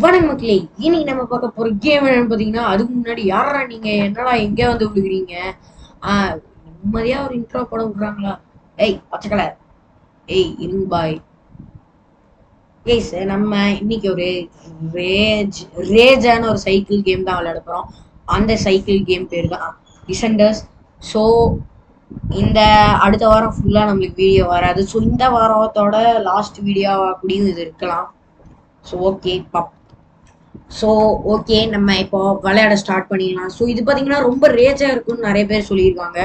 வணக்கம் மக்களே. இன்னைக்கு நம்ம பார்க்க போற கேம் என்னன்னு பாத்தீங்கன்னா, அதுக்கு முன்னாடி யாரா நீங்க, என்னடா எங்க வந்து விழுகிறீங்க? ஆஹ் நிம்மதியா ஒரு இன்ட்ரோ போட விடுறாங்களா? ஏய் பச்சைக்கலை, ஏய் இருங்க பாய். ஏய் சார், நம்ம இன்னைக்கு ஒரு ரேஜ் ரேஜான ஒரு சைக்கிள் கேம் தான் விளையாட போறோம். அந்த சைக்கிள் கேம் பேர் தான் டிசெண்டர்ஸ். ஸோ இந்த அடுத்த வாரம் ஃபுல்லா நம்மளுக்கு வீடியோ வராது. ஸோ இந்த வாரத்தோட லாஸ்ட் வீடியோவா கூடயும் இது இருக்கலாம். ஸோ ஓகே பப். ஸோ ஓகே, நம்ம இப்போ விளையாட ஸ்டார்ட் பண்ணிடலாம். ஸோ இது பார்த்தீங்கன்னா ரொம்ப ரேஜா இருக்குன்னு நிறைய பேர் சொல்லியிருக்காங்க.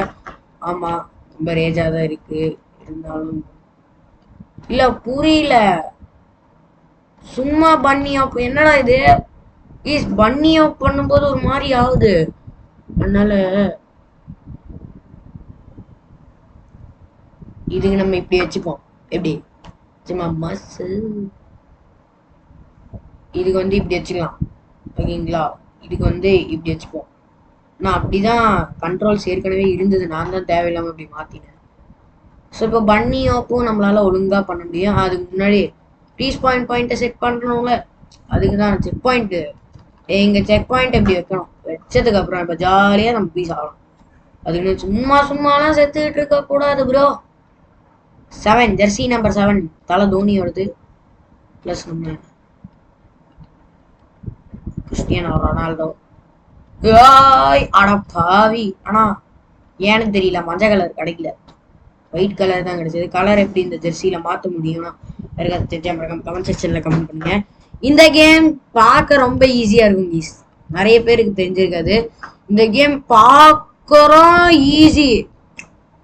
ஆமா, ரொம்ப ரேஜா தான் இருக்கு. இருந்தாலும் இல்ல, புரியல. சும்மா பன்னி ஆப் என்னடா இது? ஈஸ் பன்னி ஆப் பண்ணும்போது ஒரு மாதிரி ஆகுது. அதனால இதுக்கு நம்ம இப்படி வச்சுப்போம். எப்படி சும்மா மஸ் இதுக்கு வந்து இப்படி வச்சுக்கலாம். ஓகேங்களா? இதுக்கு வந்து இப்படி வச்சுப்போம். நான் அப்படிதான் கண்ட்ரோல்ஸ் ஏற்கனவே இருந்தது, நான் தான் தேவையில்லாம அப்படி மாத்தினேன். ஸோ இப்போ பன்னி ஆப்பும் நம்மளால ஒழுங்கா பண்ண முடியும். அதுக்கு முன்னாடி பாயிண்ட்டை செட் பண்ணணும்ல, அதுக்கு தான் செக் பாயிண்ட். எங்க செக் பாயிண்ட் எப்படி வைக்கணும், வச்சதுக்கு அப்புறம் இப்போ ஜாலியா நம்ம பீஸ் ஆகலாம். அதுக்கு சும்மா சும்மாலாம் செத்துக்கிட்டு இருக்க கூடாது ப்ரோ. 7 ஜெர்சி நம்பர் 7 தலை தோனியோடது. பிளஸ் நம்ம கிறிஸ்டியானோ ரொனால்டோ. அட பாவி. ஆனா ஏன்னு தெரியல, மஞ்சள் கலர் கிடைக்கல, ஒயிட் கலர் தான் கிடைச்சது. கலர் எப்படி இந்த ஜெர்சியில மாத்த முடியும்னா கமெண்ட் செக்ஷன்ல கமெண்ட் பண்ணுங்க. இந்த கேம் பார்க்க ரொம்ப ஈஸியா இருக்கும் கீஸ், நிறைய பேருக்கு தெரிஞ்சிருக்காது. இந்த கேம் பார்க்கறோம் ஈஸி,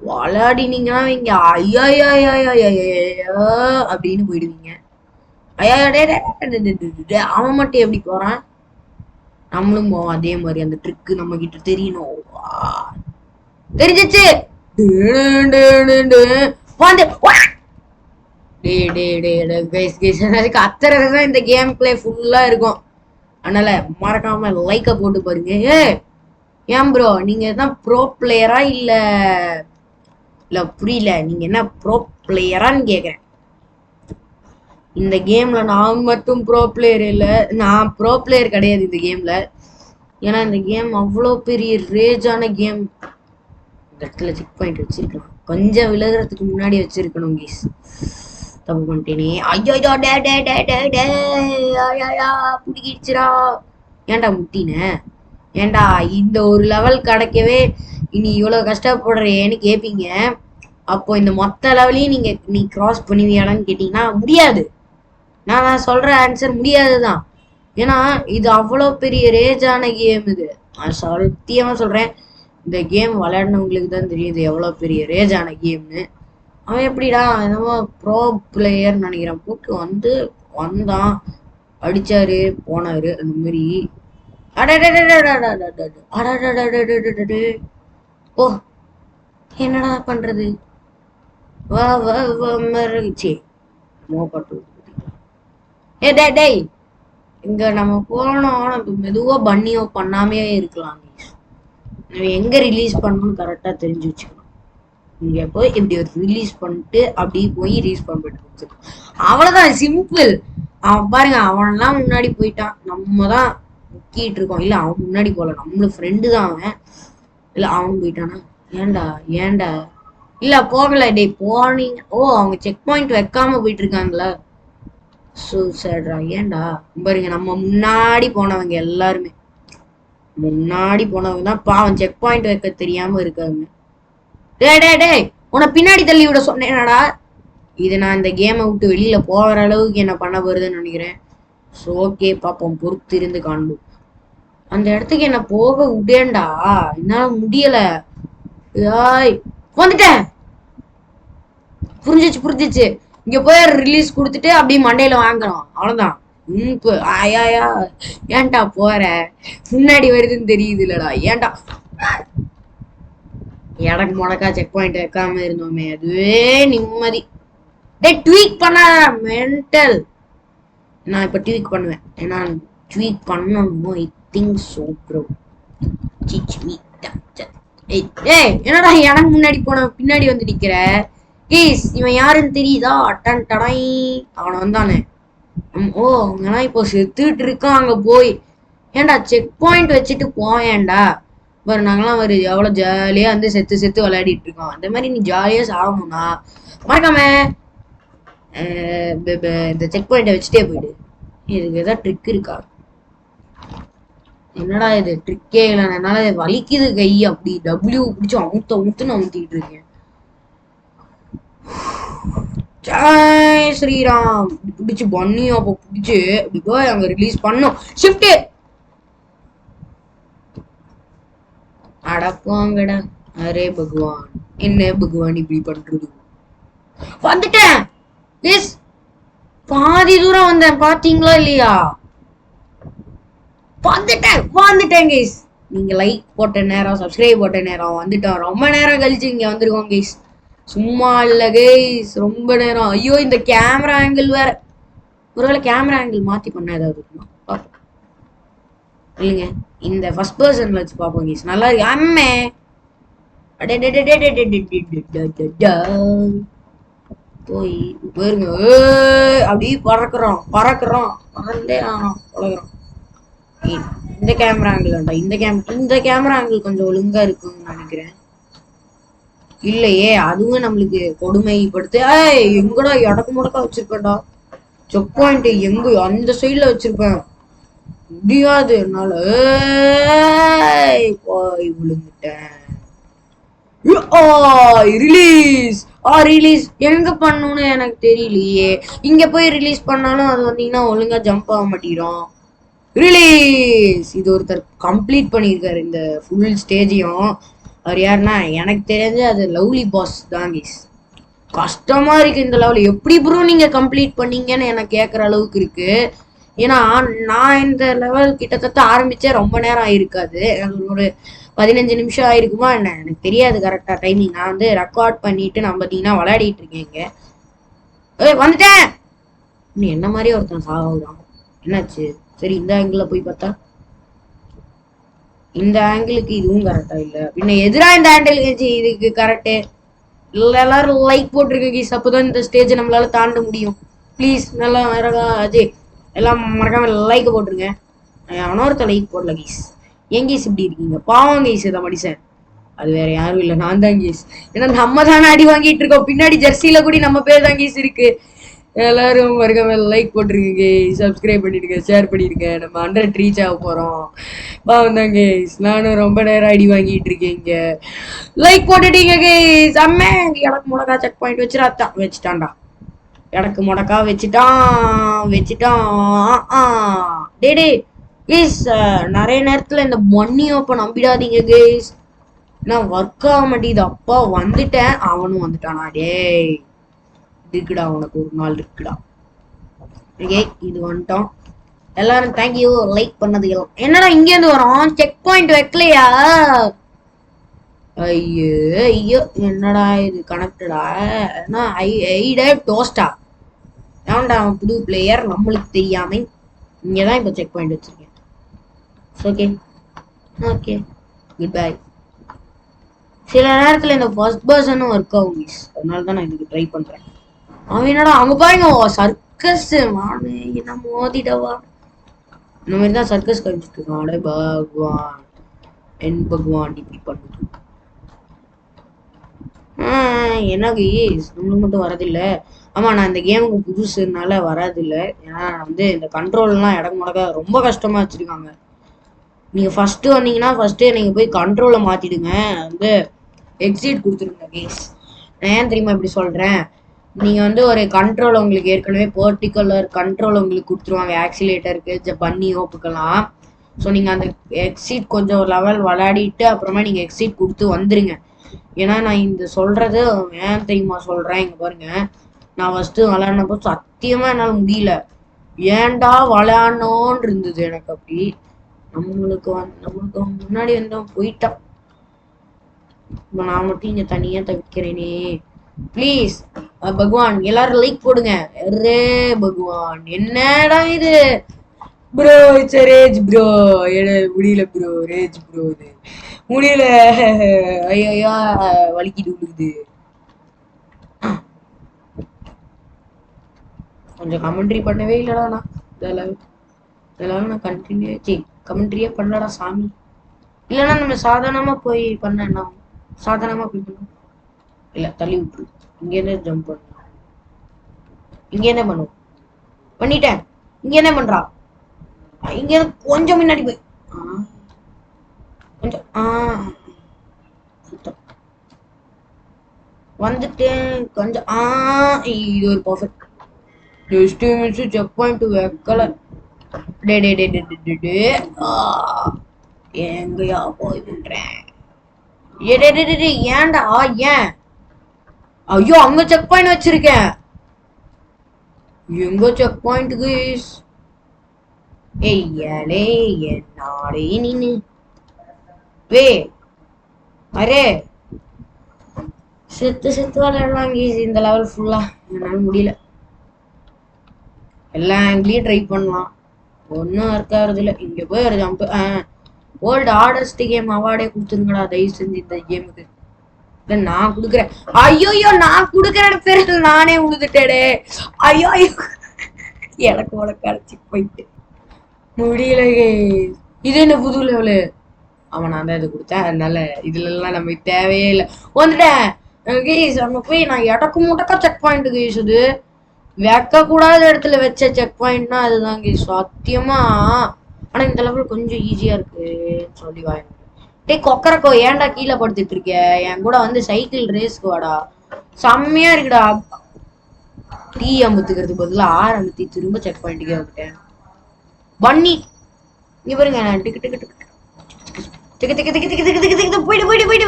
விளையாடினீங்கன்னா இங்க ஐயா அப்படின்னு போயிடுவீங்க. ஐயா அவன் மட்டும் எப்படி போறான், நம்மளும் போவோம் அதே மாதிரி. அந்த ட்ரிக்கு நம்ம கிட்ட தெரியணும். தெரிஞ்சிச்சு. கத்துறதுதான் இந்த கேம் பிளே ஃபுல்லா இருக்கும். அதனால மறக்காம லைக்க போட்டு பாருங்க. ஏன் ப்ரோ, நீங்க தான் ப்ரோ பிளேயரா இல்ல? இல்ல புரியல, நீங்க என்ன ப்ரோ பிளேயரான்னு கேக்குறேன். இந்த கேம்ல நான் மட்டும் ப்ரோ பிளேயர் இல்ல, நான் ப்ரோ பிளேயர் கிடையாது இந்த கேம்ல. ஏன்னா இந்த கேம் அவ்வளோ பெரிய ரேஜான கேம். இந்த இடத்துல செக் பாயிண்ட் வச்சிருக்கலாம், கொஞ்சம் விலகிறதுக்கு முன்னாடி வச்சிருக்கணும் கீஸ். தப்பு பண்ணிட்டேனே. ஐயோ பிடிக்கிடுச்சுடா. ஏன்டா முட்டின? ஏன்டா இந்த ஒரு லெவல் கிடைக்கவே இனி இவ்வளவு கஷ்டப்படுறேன்னு கேப்பீங்க. அப்போ இந்த மொத்த லெவலையும் நீ கிராஸ் பண்ணுவியாடான்னு கேட்டீங்கன்னா முடியாது. நான் சொல்ற ஆன்சர் முடியாதுதான். ஏன்னா இது அவ்வளோ பெரிய ரேஜான கேம். இது நான் சத்தியமா சொல்றேன், இந்த கேம் விளையாடினவங்களுக்கு தான் தெரியும் இது எவ்வளோ பெரிய ரேஜான கேம்னு. அவன் எப்படிடா என்னமோ ப்ரோ பிளேயர்னு நினைக்கிறேன், போட்டு வந்தான் அடிச்சாரு போனாரு அந்த மாதிரி. ஓ, என்னடா பண்றது? டேய், இங்க நம்ம போனோம், மெதுவா பன்னியோ பண்ணாமே இருக்கலாம். எங்க ரிலீஸ் பண்ணணும்னு கரெக்டா தெரிஞ்சு வச்சுக்கணும். இங்க போய் இப்படி ஒரு ரிலீஸ் பண்ணிட்டு அப்படியே போய் ரீஸ் பண்ணிட்டு அவ்வளவுதான், சிம்பிள். அவன் பாருங்க, அவன்லாம் முன்னாடி போயிட்டான், நம்ம தான் முக்கிட்டு இருக்கோம். இல்ல அவன் முன்னாடி போல, நம்மளும் ஃப்ரெண்டு தான் அவன். இல்ல அவன் போயிட்டானா? ஏன்டா இல்ல போகல. டே போனீங்க. ஓ, அவங்க செக் பாயிண்ட் வைக்காம போயிட்டு இருக்காங்களா? சூசைட்ரா. ஏன்டா பாருங்க, நம்ம முன்னாடி போனவங்க எல்லாருமே முன்னாடி போனவங்க தான் பாவம், செக் பாயிண்ட் வைக்க தெரியாம இருக்காங்க. டே உன்னை பின்னாடி தள்ளி விட சொன்னேனடா. இது நான் இந்த கேமை விட்டு வெளியில போகிற அளவுக்கு என்ன பண்ண போறதுன்னு நினைக்கிறேன். ஸோ ஓகே, பாப்போம், பொறுத்து இருந்து காண்போம். அந்த இடத்துக்கு என்ன போக விடேண்டா, என்னால முடியல. வந்துட்டேன். புரிஞ்சிச்சு. இங்க போய் ரிலீஸ் கொடுத்துட்டு அப்படியே மண்டையில வாங்கணும், அவ்வளவுதான். ஆயா ஏன்டா போற, முன்னாடி வருதுன்னு தெரியுது இல்லடா, ஏன்டா எனக்கு முடக்கா செக் பாயிண்ட் வைக்காம இருந்தோமே, அதுவே நிம்மதி. ட்வீக் பண்ண மென்டல். நான் இப்ப ட்வீக் பண்ணுவேன், ஏன்னா ட்வீக் பண்ணணும். I think so bro. என்னடா எனக்கு முன்னாடி போன பின்னாடி வந்து நிக்கிற? இவன் யாருன்னு தெரியுதா? அட்டன் டடாய், அவன் வந்தானே. ஓ அவங்கன்னா இப்போ செத்துட்டு இருக்கான் அங்க போய். ஏன்டா செக் பாயிண்ட் வச்சுட்டு போயேன்டா. பாரு நாங்களாம் ஒரு எவ்வளவு ஜாலியா வந்து செத்து செத்து விளையாடிட்டு இருக்கோம். அந்த மாதிரி நீ ஜாலியா சாகணும்னா மறக்காம இந்த செக் பாயிண்ட வச்சுட்டே போயிடு. இதுக்கு ஏதாவது ட்ரிக் இருக்கா? என்னடா இது ட்ரிக்கே இல்லை. என்னால வலிக்குது கை. அப்படி டபிள்யூ பிடிச்சி அமுத்துன்னு அமுத்திட்டு இருக்கேன். ஜெய் ஸ்ரீராம் பிடிச்சு பண்ணியும் அப்ப பிடிச்சு அப்படி போய் அங்க ரிலீஸ் பண்ணும். ஷிஃப்ட் அடப்பாங்கடா. அரே பகவான், என்ன பகவான் இப்படி பண்றது? வந்துட்டேன். எஸ், பாதி தூரம் வந்தேன் பாத்தீங்களா இல்லையா? வந்துட்டேன் கைஸ். நீங்க லைக் போட்ட நேரம், சப்ஸ்கிரைப் போட்ட நேரம் வந்துட்டோம். ரொம்ப நேரம் கழிச்சு இங்க வந்திருக்கோம் கைஸ். சும்மா இல்ல கைஸ், ரொம்ப நேரம். ஐயோ இந்த கேமரா ஆங்கிள் வேற. ஒருவேளை கேமரா ஆங்கிள் மாத்தி பண்ண ஏதாவது இருக்குமா? இல்லைங்க, இந்த ஃபர்ஸ்ட் பர்சன்ல வச்சு பார்ப்போம் கைஸ். நல்லா இருக்கு. அம்மே போய் பாருங்க, அப்படி பறக்குறோம் பறந்தே ஆனோம் பழகுறோம். இந்த கேமரா ஆங்கிள் வேண்டாம். இந்த கேமரா ஆங்கிள் கொஞ்சம் ஒழுங்கா இருக்குன்னு நினைக்கிறேன். இல்லையே, அதுவும் நம்மளுக்கு கொடுமைப்படுத்து. எங்கடா இடக்கு முடக்கா வச்சிருப்பேன்டா செக் பாயிண்ட். எங்க அந்த சைட்ல வச்சிருப்பேன். முடியாது என்னால. போய் விழுந்துட்டேன். ரிலீஸ் ரிலீஸ் எங்க பண்ணணும்னு எனக்கு தெரியலையே. இங்க போய் ரிலீஸ் பண்ணாலும் அது வந்தீங்கன்னா ஒழுங்கா ஜம்ப் ஆக மாட்டேங்கிறோம். ரிலீஸ். இது ஒருத்தர் கம்ப்ளீட் பண்ணியிருக்காரு இந்த ஃபுல் ஸ்டேஜையும். அவர் யாருன்னா எனக்கு தெரிஞ்சு அது லவ்லி பாஸ் தான் கைஸ். கஷ்டமா இருக்கு இந்த லெவல். எப்படி ப்ரோ நீங்க கம்ப்ளீட் பண்ணீங்கன்னு எனக்கு கேட்குற அளவுக்கு இருக்கு. ஏன்னா நான் இந்த லெவல் கிட்டத்தட்ட ஆரம்பிச்சே ரொம்ப நேரம் ஆயிருக்காது. ஒரு 15 நிமிஷம் ஆயிருக்குமா என்ன, எனக்கு தெரியாது கரெக்டா டைமிங். நான் வந்து ரெக்கார்ட் பண்ணிட்டு நான் பார்த்தீங்கன்னா விளையாடிட்டு இருக்கேன் இங்க. வந்துட்டேன். இன்னும் என்ன மாதிரி ஒருத்தன் சாகுதான். என்னாச்சு? சரி, இந்த ஆங்கிள் போய் பார்த்தா இந்த ஆங்கிளுக்கு இதுவும் கரெக்டா இல்ல. பின்ன எதிரா இந்த ஆங்கிள் இதுக்கு கரெக்டு இல்ல. எல்லாரும் லைக் போட்டிருக்க கீஸ். அப்போதான் இந்த ஸ்டேஜ் நம்மளால தாண்ட முடியும். ப்ளீஸ் நல்லா அஜய் எல்லாம் மறக்காம லைக் போட்டுருங்க. அவனொருத்த லைக் போடல கீஸ். ஏன் கீஸ் இப்படி இருக்கீங்க? பாவம் கீஸ் இதை மனுஷன். அது வேற யாரும் இல்லை, நான் தான் கீஸ். ஏன்னா நம்ம தானே அடி வாங்கிட்டு இருக்கோம். பின்னாடி ஜெர்சியில கூட நம்ம பேர் தான் கீஸ் இருக்கு. எல்லாரும் மறக்காம லைக் போட்டுருக்கீங்க, சப்ஸ்கிரைப் பண்ணிடுங்க, ஷேர் பண்ணிடுங்க. நம்ம 100 ரீச் ஆக போறோம். பாவம் தான் கேஸ். நானும் ரொம்ப நேரம் அடி வாங்கிட்டு இருக்கேங்க. லைக் போட்டுட்டீங்க கேஸ். அம்மே எனக்கு முடக்கா செக் பாயிண்ட் வச்சுட்டான்டா. எனக்கு முடக்கா வச்சுட்டான். டே கேஸ், நிறைய நேரத்துல இந்த மண்ணி அப்ப நம்பிடாதீங்க கேஸ். நான் ஒர்க் ஆக மாட்டேது. அப்பா வந்துட்டேன், அவனும் வந்துட்டானா? டேய் இருக்குடா, உனக்கு ஒரு நாள் இருக்குடா. ஓகே, இது வந்துட்டோம். எல்லாரும் தேங்க்யூ லைக் பண்ணதுக்கு. என்னடா இங்க இருந்து வரோம்? செக் பாயிண்ட் வைக்கலையா? ஐயோ என்னடா இது கனெக்டடா? டோஸ்டா ஏன்டா புது பிளேயர் நம்மளுக்கு தெரியாம இங்கதான் இப்போ செக் பாயிண்ட் வச்சிருக்கேன். Okay okay, good bye. சில நேரத்துல இந்த ஃபர்ஸ்ட் பர்சனும் ஒர்க் ஆகும், அதனால தான் நான் இதுக்கு ட்ரை பண்றேன். அவன் என்னடா அங்க பாருங்க, சர்க்கஸ் மானு என்ன மோதிடவா. இந்த மாதிரி தான் சர்க்கஸ் கழிச்சுட்டு இருக்கான். அடே பகவான், என் பகவான் இப்படி பண்ணுது. என்ன கேஸ் நம்மளுக்கு மட்டும் வரதில்லை? ஆமா, நான் இந்த கேமுக்கு புதுசுனால வராதில்லை. ஏன்னா வந்து இந்த கண்ட்ரோல்லாம் இடக்கு முடக்க ரொம்ப கஷ்டமா வச்சிருக்காங்க. நீங்க ஃபர்ஸ்ட் வந்தீங்கன்னா ஃபர்ஸ்ட் நீங்க போய் கண்ட்ரோலை மாத்திடுங்க. வந்து எக்ஸிட் கொடுத்துருங்க கேஸ். நான் ஏன் தெரியுமா இப்படி சொல்றேன்? நீங்க வந்து ஒரு கண்ட்ரோல் உங்களுக்கு ஏற்கனவே பர்டிகுலர் கண்ட்ரோல் உங்களுக்கு கொடுத்துருவாங்க. ஆக்சிலேட்டருக்கு பண்ணி ஓப்புக்கலாம். ஸோ நீங்க அந்த எக்ஸிட் கொஞ்சம் லெவல் விளையாடிட்டு அப்புறமா நீங்க எக்ஸிட் கொடுத்து வந்துருங்க. ஏன்னா நான் இந்த சொல்றது ஏன் தெரியுமா சொல்றேன்? இங்க பாருங்க, நான் ஃபர்ஸ்ட் விளையாடினப்போ சத்தியமா என்னால முடியல. ஏன்டா விளையாடணும்னு இருந்தது எனக்கு. அப்படி நம்மளுக்கு முன்னாடி வந்தோம் போயிட்டான். நான் மட்டும் இங்க தனியா தவிக்கிறேனே. ப்ளீஸ் பகவான் எல்லாரும் லைக் போடுங்க. அரே பகவான், என்னடா இது ப்ரோ? It's rage bro. முடியல ப்ரோ, ரேஜ் ப்ரோ. இது முடியல. ஐயா வலிக்கிட்டு விழுகுது. கொஞ்சம் கமெண்ட்ரி பண்ணவே இல்லடா நான். இதெல்லாம் நான் கண்டினியூ கமெண்ட்ரியே பண்ணலடா சாமி. இல்லைன்னா நம்ம சாதாரணமா போய் பண்ண என்ன சாதாரணமா போய் பண்ண இல்ல தள்ளி விட்டுரு. இங்க என்ன ஜம்ப் பண்ண இங்க என்ன பண்ணுவோம் பண்ணிட்டேன். இங்க என்ன பண்றா இங்க கொஞ்சம் முன்னாடி போய் கொஞ்சம் சுத்தம் வந்துட்டேன் கொஞ்சம் இது ஒரு perfect just miss check point வைக்கல. டே டே டே டே டே டே எங்கயா போய் விட்டுறேன். ஏன்டா ஏன் ஐயோ அங்க செக் பாயிண்ட் வச்சிருக்கேன். எங்க செக் பாயிண்ட் கைஸ் ஏய்யாலே என்னாலே நீனு வே அரே செத்து விளையாடலாம் கைஸ். இந்த லெவல் ஃபுல்லா என்னால முடியல. எல்லா ஆங்கிலையும் ட்ரை பண்ணலாம் ஒன்னும் இருக்காது இல்ல. இங்க போய் ஒரு ஜம்ப் வேர்ல்டு ஹார்டஸ்ட் கேம் அவார்டே கொடுத்துருங்கடா தயவு செஞ்சு இந்த கேமுக்கு. நான் குடுக்குறேன். ஐயோ நான் குடுக்குற பேரு நானே உழுதுட்டேடே. ஐயோ எனக்கு உனக்கு அடைச்சி போயிட்டு முடியல. இது என்ன புது லெவலு அவன் நான் தான் இது கொடுத்தேன். அதனால இதுல எல்லாம் நம்ம தேவையே இல்லை. வந்துட்டேன் அங்க போய் நான் இடக்கு முட்டக்கா செக் பாயிண்ட் கேஸ். அது வைக்க கூடாத இடத்துல வச்ச செக் பாயிண்ட்னா அதுதான் கேஸ் சத்தியமா. ஆனா இந்த லெவல் கொஞ்சம் ஈஸியா இருக்கு சொல்லி வாங்க. டே கொக்கரக்கோ ஏன்டா கீழே படுத்துட்டு இருக்க? என் கூட வந்து சைக்கிள் ரேஸ்க்கு வாடா. செம்மையா இருக்குடா. டீ அமுத்துக்கிறதுக்கு பதிலா ஆர் அமுத்தி திரும்ப செக் பாயிண்ட்டுக்கே வந்துட்டேன். பன்னி இங்க பாருங்க டிக்கு டிக்கு டிக்கு டிக்கு டிக்கு டிக்கு டிக்கு டிக்கு டிக்கு டிக்கு போயிடு போயிடு போயிடு.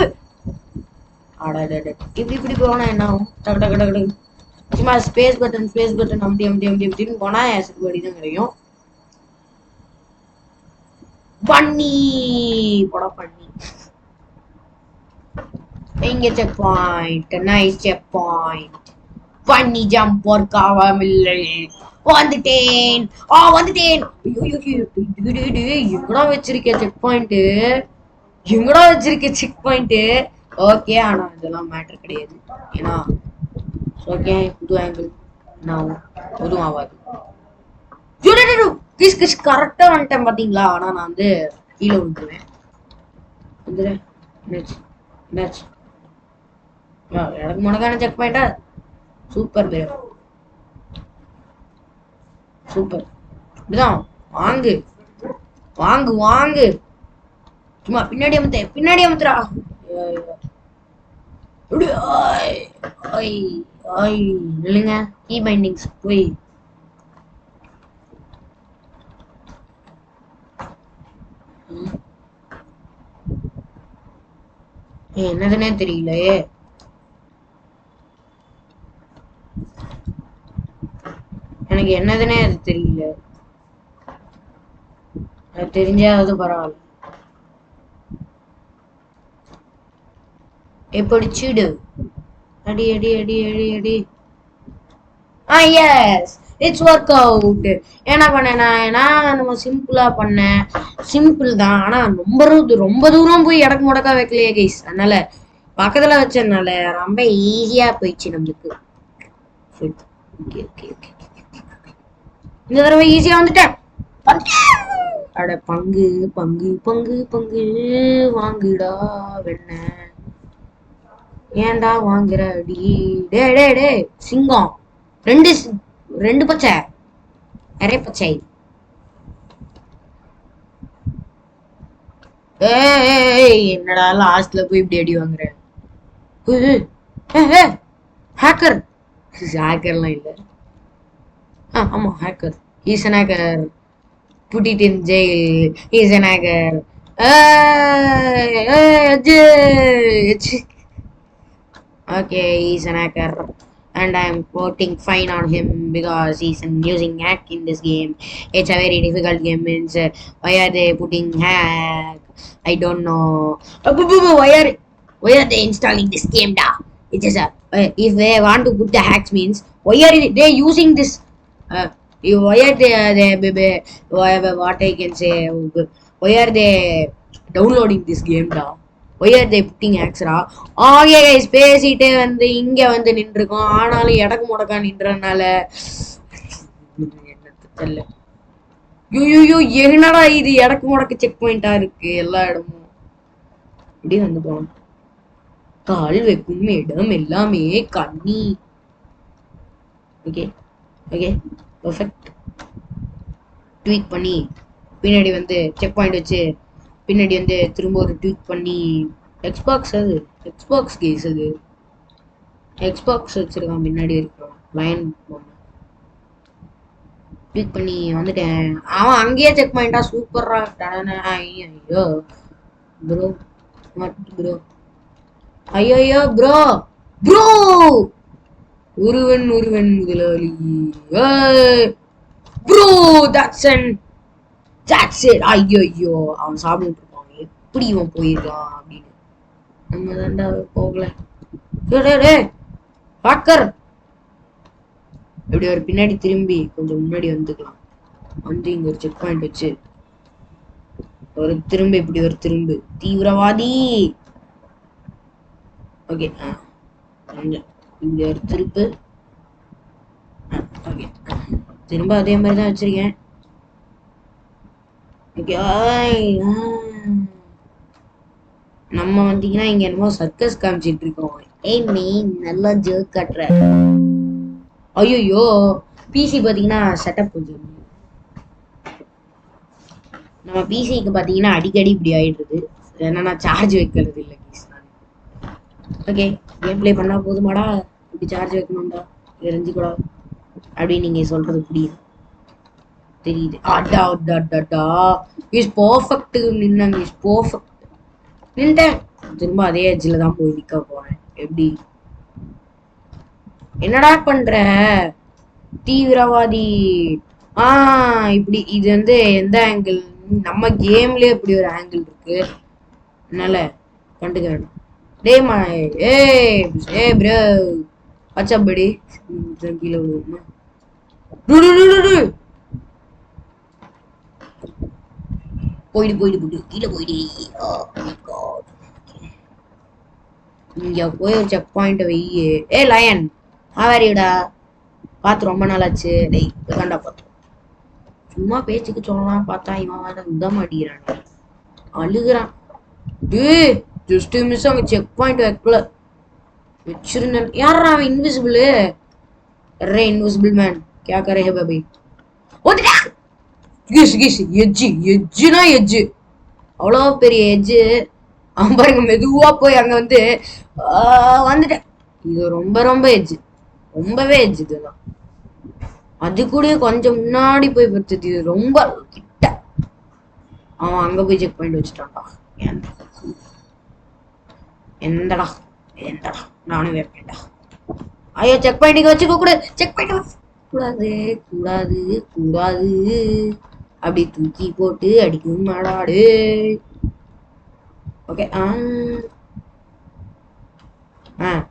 இப்படி போனா என்ன ஆகும்? டக்கு டக்கு டக்கு டக்கு சும்மா ஸ்பேஸ் பட்டன் அமுத்தி போனா ஆசிட் பாடி தான் கிடைக்கும். பண்ணி போட பண்ணி இங்க check point nice check point. பண்ணி ஜம்ப் ஒர்க் ஆகாமில்லை. வந்துட்டேன் வந்துட்டேன். எங்கடா வச்சிருக்கேன் செக் பாயிண்ட்? எங்கடா வச்சிருக்கேன் செக் பாயிண்ட்? ஓகே ஆனா இதெல்லாம் மேட்டர் கிடையாது. ஏன்னா ஓகே புது ஆங்கிள் நான் எதுவும் ஆகாது. கரெக்டா வந்துட்டேன் பாத்தீங்களா? ஆனா நான் வந்து கீழே விட்டுருவேன். வந்துடுறேன் எனக்கு முனக்கான செக் பாயிண்டா சூப்பர் பேர் சூப்பர். இப்படிதான் வாங்கு வாங்கு வாங்கு சும்மா பின்னாடி அமுத்துறா. இல்லைங்க கீ பைண்டிங்ஸ் போய் என்னதுன்னே தெரியலையே. எனக்கு என்னதுன்னே அது தெரியல. அது தெரிஞ்சாவது பரவாயில்ல. எப்படி சீடு அடி அடி அடி அடி அடி. S it's work out. என்ன பண்ணேன்னா நம்ம சிம்பிளா பண்ணேன். சிம்பிள் தான் ஆனா ரொம்ப தூரம் போய் இடக்கு முடக்கா வைக்கலையே கைஸ். அதனால பக்கத்துல வச்சதுனால ரொம்ப ஈஸியா போயிடுச்சு நம்மளுக்கு. இந்த தடவை ஈஸியா வந்துட்டேன். அட பங்கு பங்கு பங்கு பங்கு வாங்குடா வெண்ண ஏன்டா வாங்குற அடி. டே டே டே சிங்கம் ரெண்டு பச்சை அரை பச்சை. என்னடா லாஸ்ட்ல போய் இப்படி அடி வாங்குற? ஹேக்கர் ஹேக்கர்லாம் இல்ல. ஆமா hacker. He's an hacker. Put it in jail. He's an hacker. Okay, he's an hacker. And I'm putting fine on him because he's using hack in this game. It's a very difficult game. Means why are they putting hack? I don't know. Why are they installing this game? Da? It is if they want to put the hacks means why are they using this? Why are they what I can say? Why are they downloading this game? Da? Why are they putting hacks? Okay guys, பேசிட்டே வந்து இங்க வந்து நின்றுக்கோம். ஆனாலும் இடக்கு முடக்கா நின்றனால தெரியல. ஐயோ என்னடா இது இடக்கு முடக்கு செக் பாயிண்டா இருக்கு எல்லா இடமும். இப்படி வந்து போகலாம். கால் வைக்கும் இடம் எல்லாமே கண்ணி. Okay okay perfect. ட்வீட் பண்ணி பின்னாடி வந்து செக் பாயிண்ட் வச்சு பின்னாடி வந்து திரும்ப ஒரு ட்வீட் பண்ணி எக்ஸ்பாக்ஸ் அது எக்ஸ்பாக்ஸ் கேஸ் அது எக்ஸ்பாக்ஸ் வச்சிருக்கான் பின்னாடி இருக்கிறான் லைன் ட்வீட் பண்ணி வந்துட்டேன். அவன் அங்கேயே செக் பாயிண்டா சூப்பரா. ஐயோ ப்ரோ வாட் ப்ரோ ஐயோ ப்ரோ ப்ரோ ஒருவன் ஒருவன் முதலாளி ப்ரோ தட்ஸ் இட். ஐயோ அவன் சாப்பிட்டு இருப்பான். எப்படி இவன் போயிருக்கான் அப்படின்னு நம்ம தாண்டா போகல. ஹாக்கர் இப்படி ஒரு பின்னாடி திரும்பி கொஞ்சம் முன்னாடி வந்துக்கலாம். வந்து இங்க ஒரு செக் பாயிண்ட் வச்சு ஒரு திரும்ப இப்படி ஒரு திரும்பு தீவிரவாதி. ஓகே இப்படி ஒரு திருப்பு. ஓகே திரும்ப அதே மாதிரி தான் வச்சிருக்கேன். ஓகே நம்ம வந்தீங்கன்னா இங்க என்னமோ சர்க்கஸ் காமிச்சிட்டு இருக்கோம். ஏய் நீ நல்லா ஜோக் காட்டுற. ஐயோ பிசி பாத்தீங்கன்னா செட்டப் கொஞ்சம் நம்ம பிசிக்கு பாத்தீங்கன்னா அடிக்கடி இப்படி ஆயிடுது. என்னன்னா சார்ஜ் வைக்கிறது இல்லை ப்ளீஸ். ஓகே கேம் பிளே பண்ணா போதுமாடா இப்படி சார்ஜ் வைக்கணும்டா எரிஞ்சுக்கூடா அப்படின்னு நீங்க சொல்றது புரியுது தெரியுது. அடா அடா இஸ் பர்ஃபெக்ட் நின்னாங்க. இஸ் பர்ஃபெக்ட் நின்ட்டேன். திரும்ப அதே எட்ஜில் தான் போய் நிக்க போறேன். எப்படி என்னடா பண்ற தீவிரவாதி. இப்படி இது வந்து எந்த ஆங்கிள் நம்ம கேம்லயே இப்படி ஒரு ஆங்கிள் இருக்கு. அதனால கண்டுக்க வேண்டாம். டே மா ஏ ப்ரோ வாட்ஸ்அப் படி கீழே விழுமா போயிடு கீழே போயிடு. இங்க போய் ஒரு செக் பாயிண்ட் வெய்யு. ஏ லயன் ஆவாரிடா பார்த்து ரொம்ப நாளாச்சு. டேய் தாண்டா பார்த்து சும்மா பேச்சுக்கு சொல்லலாம் பார்த்தா இவன் வேற விட மாட்டேங்கிறான் அழுகுறான். டேய் ஜஸ்ட் மிஸ் அங்க செக் பாயிண்ட் வைக்கல வச்சிருந்தேன். யாரா அவன் இன்விசிபிள். அரே இன்விசிபிள் மேன் क्या करे है बाबी. ஓடிடா எஜ்ஜுனா எஜ்ஜு அவ்வளோ பெரிய எஜ்ஜு. அவன் பாருங்க மெதுவா போய் அங்க வந்து வந்துட்டேன். இது ரொம்ப ரொம்ப எஜ்ஜு ரொம்பவே எஜ்ஜு இதுதான். அது கூட கொஞ்சம் முன்னாடி போய் படுத்தது. இது ரொம்ப கிட்ட. அவன் அங்க போய் செக் பாயிண்ட் வச்சுட்டான்டா. எந்தடா எந்தடா நானும் வைப்பேன்டா. ஐயோ செக் பாயிண்ட் வச்சுக்க கூட செக் பாயிண்ட் கூடாது கூடாது கூடாது. அப்படி தூக்கி போட்டு அடிக்கும் மாடாடு. ஓகே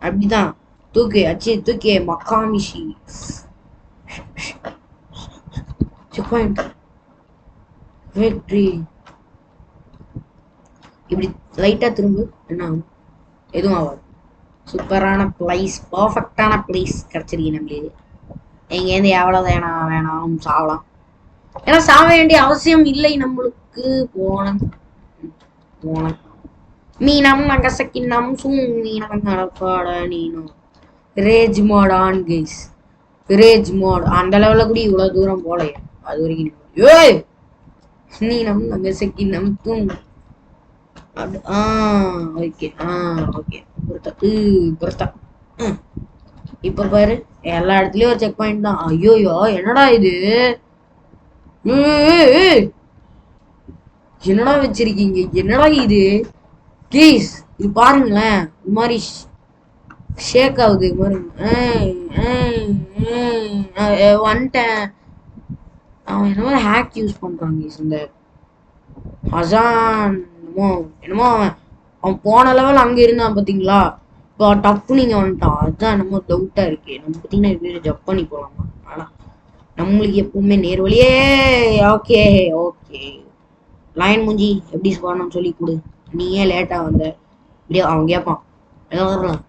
அப்படிதான் தூக்கு அச்சு தூக்கி மக்காமிஷி செக் பாயிண்ட் விக்டரி. இப்படி லைட்டா திரும்ப என்ன ஆகும் எதுவும் ஆகாது. சூப்பரான பிளேஸ் பர்ஃபெக்டான பிளேஸ் கிடைச்சிருக்கு நம்மளுக்கு. எங்கேருந்து எவ்வளவு வேணாம் சாவலாம். ஏன்னா சாக வேண்டிய அவசியம் இல்லை நம்மளுக்கு. போன மீனம் நகசக்கினம் மீனம் நடப்பாட நீனும் rage mode on guys. Rage mode அந்த லெவலில் கூட இவ்வளவு தூரம் போலையே. அது வரைக்கும் ஏய் நீனம் நகசக்கினம் தூங். Okay okay பொறுத்தா. இப்ப பாரு எல்லா இடத்துலயும் ஒரு செக் பாயிண்ட் தான். ஐயோயோ என்னடா இது என்னடா வச்சிருக்கீங்க என்னடா இது ப்ளீஸ் இது பாருங்களேன். இது மாதிரி ஷேக் ஆகுது வந்துட்டேன். அவன் என்னமோ ஹேக் யூஸ் பண்றாங்க இந்த அசான் என்னமோ அவன் போன லெவல் அங்க இருந்தான் பாத்தீங்களா. இப்போ டப்பு நீங்க வந்துட்டான். அதுதான் என்னமோ டவுட்டா இருக்கு. நம்ம பாத்தீங்கன்னா இப்படி ஜப் பண்ணி போலாமா. ஆனா நம்மளுக்கு எப்பவுமே நேர் வழியே. ஓகே ஓகே லைன் மூஞ்சி எப்படி போகணும்னு சொல்லி கொடு. நீ ஏன் லேட்டா வந்த இப்படியே அவன் கேட்பான். வரலாம்